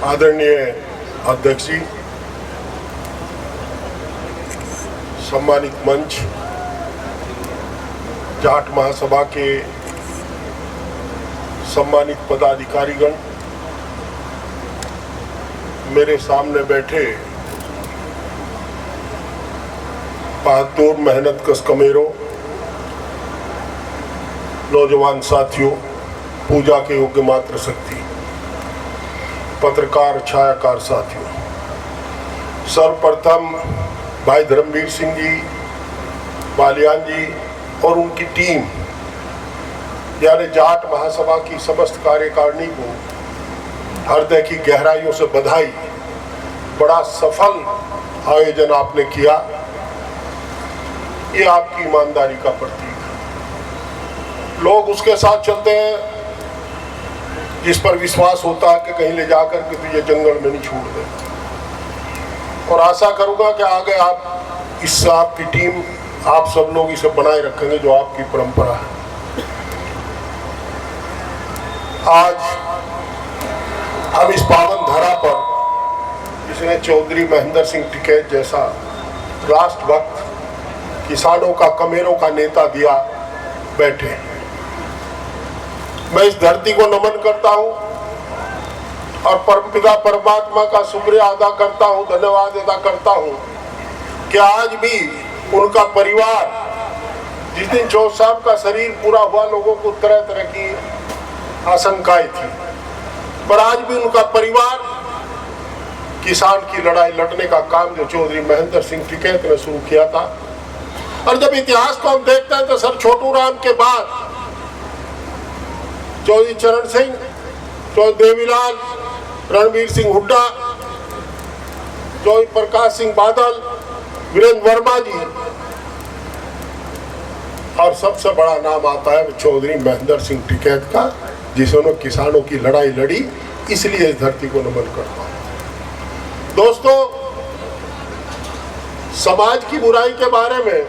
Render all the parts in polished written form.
आदरणीय अध्यक्ष जी, सम्मानित मंच, जाट महासभा के सम्मानित पदाधिकारीगण, मेरे सामने बैठे बहादुर मेहनत कश कमेरों, नौजवान साथियों, पूजा के योग्य मात्र शक्ति, पत्रकार छायाकार साथियों, सर्वप्रथम भाई धर्मवीर सिंह जी, बालियान जी और उनकी टीम यानी जाट महासभा की समस्त कार्यकारिणी को हृदय की गहराइयों से बधाई। बड़ा सफल आयोजन आपने किया, ये आपकी ईमानदारी का प्रतीक है। लोग उसके साथ चलते हैं जिस पर विश्वास होता है कि कहीं ले जाकर के तुझे जंगल में नहीं छोड़ दे। और आशा करूंगा कि आगे आप इससे आपकी टीम, आप सब लोग इसे बनाए रखेंगे जो आपकी परंपरा है। आज हम इस पावन धरा पर, जिसने चौधरी महेंद्र सिंह टिकैत जैसा राष्ट्रभक्त, किसानों का, कमेरों का नेता दिया, बैठे। मैं इस धरती को नमन करता हूं और परमपिता परमात्मा का शुक्रिया अदा करता हूं, धन्यवाद अदा करता हूं कि आज भी उनका परिवार, जिस दिन चौथ साहब का शरीर पूरा हुआ, लोगों को तरह तरह की आशंकाएं थी, पर आज भी उनका परिवार किसान की लड़ाई लड़ने का काम जो चौधरी महेंद्र सिंह टिकैत ने शुरू किया था। और जब इतिहास को हम देखते हैं तो सर छोटू राम के बाद चौधरी चरण सिंह, चौधरी देवीलाल, रणवीर सिंह हुड्डा, चौधरी प्रकाश सिंह बादल, वीरेंद्र वर्मा जी, और सबसे बड़ा नाम आता है चौधरी महेंद्र सिंह टिकैत का, जिन्होंने किसानों की लड़ाई लड़ी। इसलिए इस धरती को नमन करता हूं। दोस्तों, समाज की बुराई के बारे में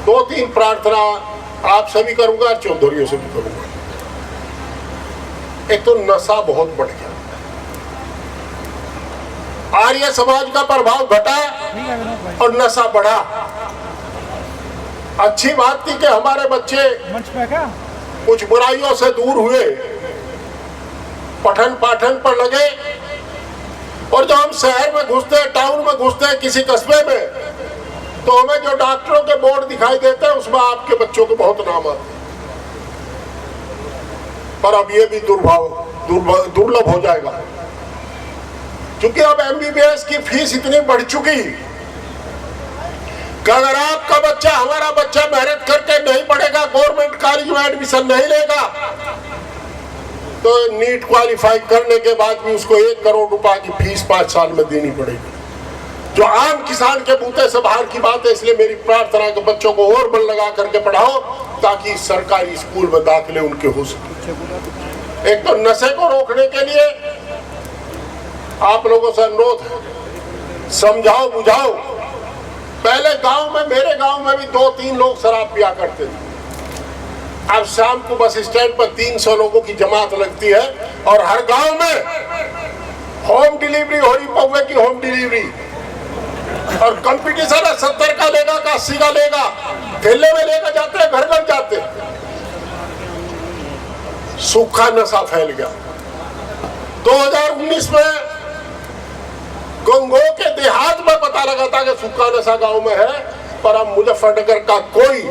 दो तीन प्रार्थना आप सभी करूंगा, चौधरीयों से भी करूंगा। एक तो नशा बहुत बढ़ गया, आर्य समाज का प्रभाव घटा और नशा बढ़ा। अच्छी बात थी कि हमारे बच्चे कुछ बुराइयों से दूर हुए, पठन पाठन पर लगे, और जब हम शहर में घुसते हैं, टाउन में घुसते हैं, किसी कस्बे में, तो हमें जो डॉक्टरों के बोर्ड दिखाई देते हैं उसमें आपके बच्चों के बहुत नाम आते हैं। पर अब ये भी दुर्लभ हो जाएगा, क्योंकि अब एमबीबीएस की फीस इतनी बढ़ चुकी कि अगर आपका बच्चा, हमारा बच्चा मेहनत करके नहीं पढ़ेगा, गवर्नमेंट कॉलेज में एडमिशन नहीं लेगा, तो नीट क्वालिफाई करने के बाद भी उसको 1 करोड़ रुपए की फीस 5 साल में देनी पड़ेगी, जो आम किसान के बूते से बाहर की बात है। इसलिए मेरी प्रार्थना है कि बच्चों को और मन लगा करके पढ़ाओ, ताकि सरकारी स्कूल में दाखिले उनके हो सके। एक तो नशे को रोकने के लिए आप लोगों से अनुरोध है, समझाओ बुझाओ। पहले गांव में, मेरे गांव में भी 2-3 लोग शराब पिया करते थे। अब शाम को बस स्टैंड पर 300 लोगों की जमात लगती है, और हर गांव में होम डिलीवरी हो रही, पौवे की होम डिलीवरी, और कंपटीशन है, 70 का लेगा का 80 का लेगा, ठेले में लेकर जाते हैं, घर घर जाते हैं। सूखा नशा फैल गया। 2019 में गंगो के देहात में पता लगा था कि सूखा नशा गांव में है, पर अब मुजफ्फरनगर का कोई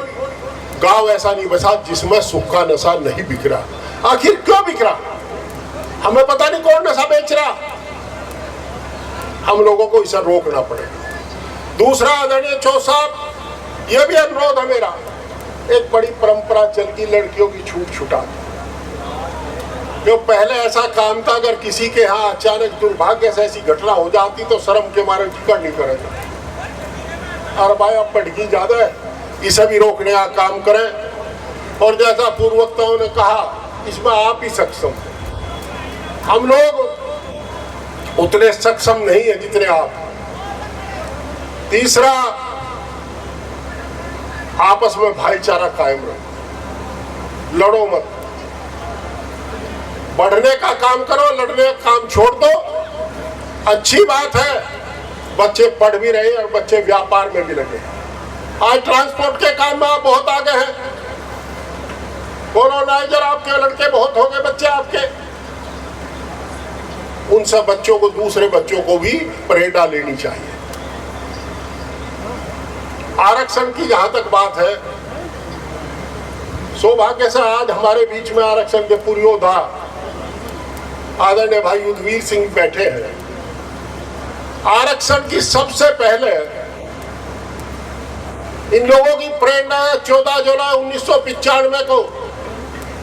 गांव ऐसा नहीं बचा जिसमें सूखा नशा नहीं बिक रहा। आखिर क्यों बिक रहा? हमें पता नहीं कौन नशा बेच रहा। हम लोगों को इसे रोकना पड़ेगा। दूसरा, आदरणीय चौथ साहब, यह भी अनुरोध है मेरा, एक बड़ी परंपरा चल की लड़कियों की छूट छुटा। जो पहले ऐसा काम था, अगर किसी के यहाँ अचानक दुर्भाग्य से ऐसी घटना हो जाती तो शर्म के मारे टिकट नहीं करेगा। और भाई अब पटकी ज्यादा है, इसे भी रोकने का काम करें। और जैसा पूर्व वक्ताओं ने कहा, इसमें आप ही सक्षम हैं, हम लोग उतने सक्षम नहीं है जितने आप। तीसरा, आपस में भाईचारा कायम रखो, लड़ो मत। बढ़ने का काम करो, लड़ने का काम अच्छी बात है, बच्चे पढ़ भी रहे और बच्चे व्यापार में भी लगे। आज ट्रांसपोर्ट के काम में आप बहुत आगे हैं। कोलोनाइजर आपके लड़के बहुत हो गए, बच्चे आपके। उन सब बच्चों को, दूसरे बच्चों को भी प्रेरणा लेनी चाहिए। आरक्षण की जहां तक बात है, सौभाग्य से आज हमारे बीच में आरक्षण के पुरोधा आदरणीय भाई युद्धवीर सिंह बैठे हैं। आरक्षण की सबसे पहले इन लोगों की प्रेरणा 14 जुलाई 1995 को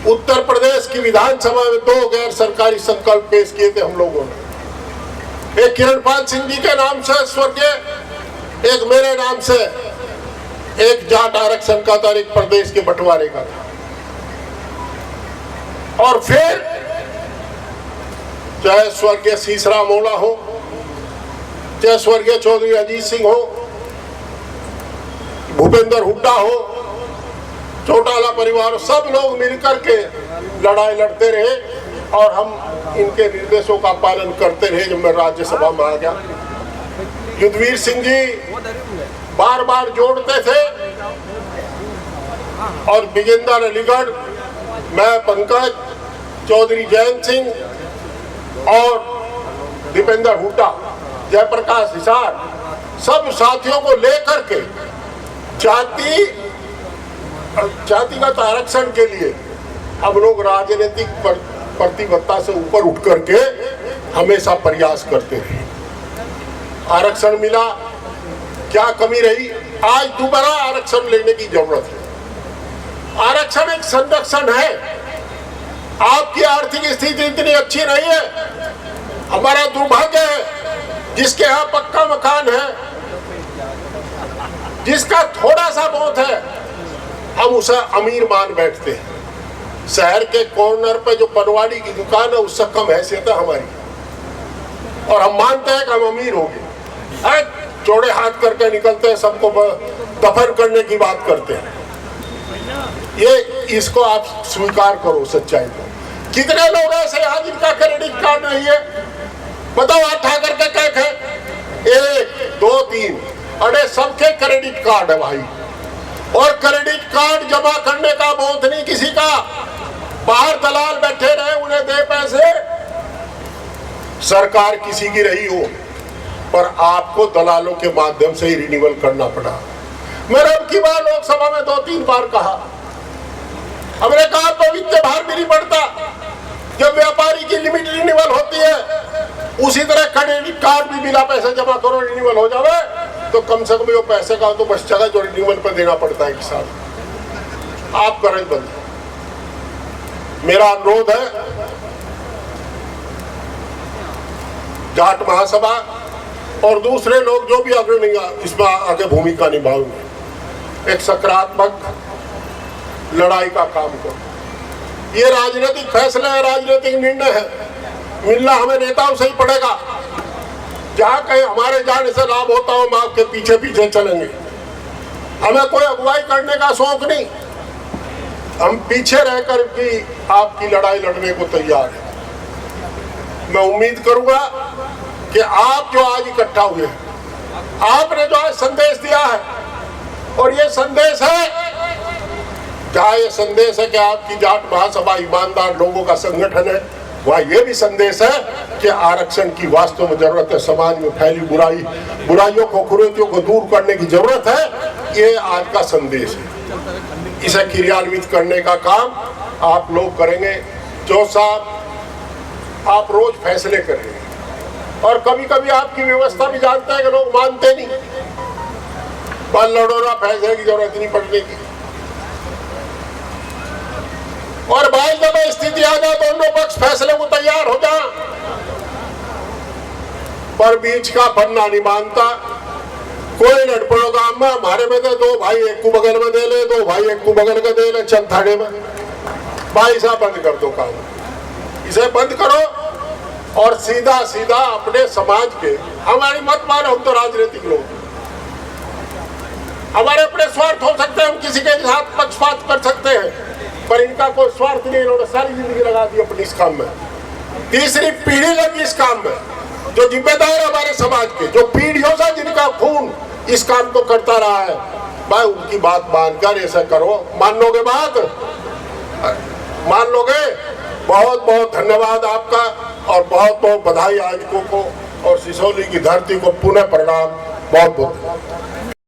उत्तर प्रदेश की विधानसभा में 2 गैर सरकारी संकल्प पेश किए थे हम लोगों ने। एक किरणपाल सिंह जी के नाम से स्वर्गीय, एक मेरे नाम से, एक जाट आरक्षण का था, एक प्रदेश के बंटवारे का था। और फिर चाहे स्वर्गीय सीसराम मोला हो, चाहे स्वर्गीय चौधरी अजीत सिंह हो, भूपेंद्र हुड्डा हो, चौटाला परिवार, सब लोग मिलकर के लड़ाई लड़ते रहे और हम इनके निर्देशों का पालन करते रहे। जब मैं राज्यसभा में आ गया, युद्धवीर सिंह जी बार बार जोड़ते थे और विजेंद्र अलीगढ़, मैं पंकज, चौधरी जयंत सिंह और दीपेंद्र हुड्डा, जयप्रकाश हिसार, सब साथियों को लेकर के जातिगत आरक्षण के लिए हम लोग राजनीतिक प्रतिबद्धता से ऊपर उठ करके हमेशा प्रयास करते रहे। आरक्षण मिला, क्या कमी रही? आज दोबारा आरक्षण लेने की जरूरत है। आरक्षण एक संरक्षण है। आपकी आर्थिक स्थिति इतनी अच्छी नहीं है, हमारा दुर्भाग्य है। जिसके यहाँ पक्का मकान है, जिसका थोड़ा सा बहुत है, हम उसे अमीर मान बैठते हैं। शहर के कॉर्नर पे जो पनवाड़ी की दुकान है, उससे कम हैसियत है हमारी, और हम मानते हैं कि हम अमीर हो गए। चौड़े हाथ करके निकलते हैं, सबको दफन करने की बात करते हैं। ये इसको आप स्वीकार करो, सच्चाई को। कितने लोग ऐसे यहाँ जिनका क्रेडिट कार्ड नहीं है? बताओ, हाथ उठा करके कह, 1 2 3, अरे सबके क्रेडिट कार्ड है भाई। और क्रेडिट कार्ड जमा करने का बहुत नहीं किसी का। बाहर दलाल बैठे रहे, उन्हें दे पैसे। सरकार किसी की रही हो, पर आपको दलालों के माध्यम से ही रिन्यूअल करना पड़ा। मैंने अब की बार लोकसभा में 2-3 बार कहा, हमने कहा तो वित्त भार भी नहीं पड़ता। जब व्यापारी की लिमिट रिन्यूअल होती है, उसी तरह क्रेडिट कार्ड भी बिना पैसे जमा करो रिन्यूअल हो जावे, तो कम से कम वो पैसे का तो बच जाएगा जो रिन्यूअल पर देना पड़ता है किसान। आप करें बंद। मेरा अनुरोध है, जाट महासभा और दूसरे लोग जो भी अग्रणी इसमें आगे भूमिका निभाएंगे, एक सकारात्मक लड़ाई का काम करो। ये राजनीतिक फैसला है, राजनीतिक निर्णय है, मिलना हमें नेताओं से ही पड़ेगा। जहाँ कहीं हमारे जाने से लाभ होता हो, हम आपके पीछे पीछे चलेंगे। हमें कोई अगुवाई करने का शौक नहीं, हम पीछे रहकर भी आपकी लड़ाई लड़ने को तैयार हैं। मैं उम्मीद करूंगा कि आप जो आज इकट्ठा हुए हैं, आपने जो आज संदेश दिया है, और ये संदेश है, जहाँ ये संदेश है कि आपकी जाट महासभा ईमानदार लोगों का संगठन है, वहाँ ये भी संदेश है कि आरक्षण की वास्तव में जरूरत है। समाज में फैली बुराइयों को, कुरीतियों को दूर करने की जरूरत है। ये आज का संदेश है। इसे क्रियान्वित करने का काम आप लोग करेंगे। जो साहब, आप रोज फैसले करेंगे, और कभी कभी आपकी व्यवस्था भी जानते हैं कि लोग मानते नहीं, बल लड़ोरा फैसले की जरूरत नहीं पड़ने की। और भाई जब स्थिति आ जाए, दोनों पक्ष फैसले को तैयार हो जाए, पर बीच का पन्ना नहीं मानता। कोई लड़ पड़ोगा, अम्मा हमारे में दे दो भाई, एक को बगल में दे ले, 2 भाई एक को बगल का दे ले, चल थाने में। भाई साहब बंद कर दो काम, इसे बंद करो और सीधा सीधा अपने समाज के, हमारी मत मानो, हम तो राजनीतिक लोग, हमारे अपने स्वार्थ हो सकते हैं, हम किसी के साथ पक्षपात कर सकते हैं, पर इनका कोई स्वार्थ नहीं। इन्होंने सारी जिंदगी लगा दी अपनी इस काम में, तीसरी पीढ़ी लगी इस काम में। जो जिम्मेदार इस काम को करता रहा है। भाई उनकी बात मानकर ऐसा करो, मान लोगे बात, मान लोगे। बहुत बहुत धन्यवाद आपका और बहुत बहुत बधाई आयोजकों को और सिसोली की धरती को पुनः प्रणाम। बहुत बहुत